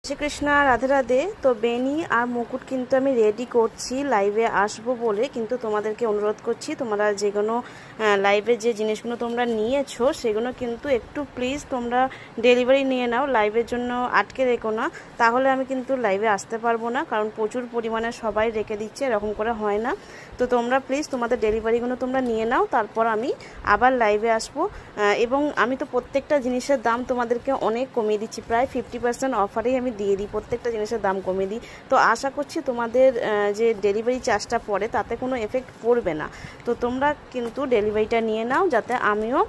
শ্রীকৃষ্ণ রাধে রাধে। তো বেনি আর মুকুট কিন্তু আমি রেডি করছি লাইভে আসবো বলে, কিন্তু তোমাদেরকে অনুরোধ করছি তোমরা যেগুলো লাইভে যে জিনিসগুলো তোমরা নিয়েছো সেগুলো কিন্তু একটু প্লিজ তোমরা ডেলিভারি নিয়ে নাও, লাইভের জন্য আটকে রেখো না, তাহলে আমি কিন্তু লাইভে আসতে পারবো না, কারণ প্রচুর পরিমাণে সবাই রেখে দিচ্ছে, এরকম করে হয় না। তো তোমরা প্লিজ তোমাদের ডেলিভারিগুলো তোমরা নিয়ে নাও, তারপর আমি আবার লাইভে আসবো। এবং আমি তো প্রত্যেকটা জিনিসের দাম তোমাদেরকে অনেক কমিয়ে দিচ্ছি, প্রায় 50% অফারেই আমি দিয়ে দিই, প্রত্যেকটা জিনিসের দাম কমিয়ে দিই। তো আশা করছি তোমাদের যে ডেলিভারি চার্জটা পড়ে তাতে কোনো এফেক্ট পড়বে না। তো তোমরা কিন্তু ডেলিভারিটা নিয়ে নাও, যাতে আমিও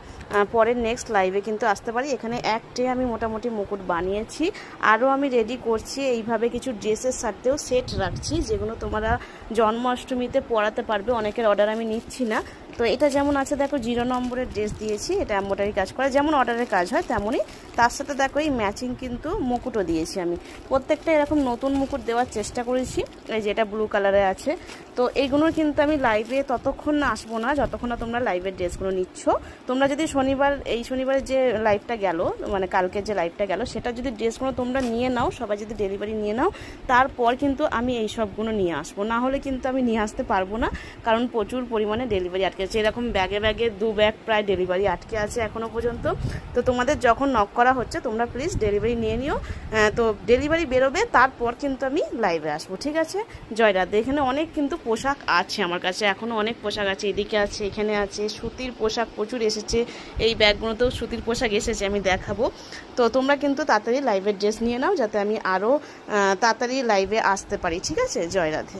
পরের নেক্সট লাইভে কিন্তু আসতে পারি। এখানে একটে আমি মোটামুটি মুকুট বানিয়েছি, আরও আমি রেডি করছি। এইভাবে কিছু ড্রেসের সাথেও সেট রাখছি, যেগুলো তোমরা জন্মাষ্টমীতে পরাতে পারবে। অনেকের অর্ডার আমি নিচ্ছি না। তো এটা যেমন আছে দেখো 0 নম্বরের ড্রেস দিয়েছি, এটা এমব্রয়ডারি কাজ করা, যেমন অর্ডারের কাজ হয় তেমনই। তার সাথে দেখো এই ম্যাচিং কিন্তু মুকুটও দিয়েছি আমি। প্রত্যেকটা এরকম নতুন মুকুট দেওয়ার চেষ্টা করেছি। এই যে এটা ব্লু কালারে আছে। তো এইগুলোর কিন্তু আমি লাইভে ততক্ষণ না আসবো না যতক্ষণ না তোমরা লাইভের ড্রেসগুলো নিচ্ছ। তোমরা যদি এই শনিবার যে লাইভটা গেল, মানে কালকের যে লাইভটা গেল, সেটা যদি ড্রেসগুলো তোমরা নিয়ে নাও, সবাই যদি ডেলিভারি নিয়ে নাও, তারপর কিন্তু আমি এই সবগুলো নিয়ে আসবো। না হলে কিন্তু আমি নিয়ে আসতে পারবো না, কারণ প্রচুর পরিমাণে ডেলিভারি আটকে আছে। এরকম ব্যাগে 2 ব্যাগ প্রায় ডেলিভারি আটকে আছে এখনও পর্যন্ত। তো তোমাদের যখন নক করা হচ্ছে তোমরা প্লিজ ডেলিভারি নিয়ে নিও। তো ডেলিভারি বেরোবে, তারপর কিন্তু আমি লাইভে আসবো, ঠিক আছে? জয় রাধে। এখানে অনেক কিন্তু পোশাক আছে আমার কাছে, এখনও অনেক পোশাক আছে, এদিকে আছে, এখানে আছে, সুতির পোশাক প্রচুর এসেছে। এই ব্যাগগুলোতেও সুতির পোশাক এসেছে, আমি দেখাবো। তো তোমরা কিন্তু তাড়াতাড়ি লাইভের ড্রেস নিয়ে নাও, যাতে আমি আরও তাড়াতাড়ি লাইভে আসতে পারি, ঠিক আছে? জয় রাধে।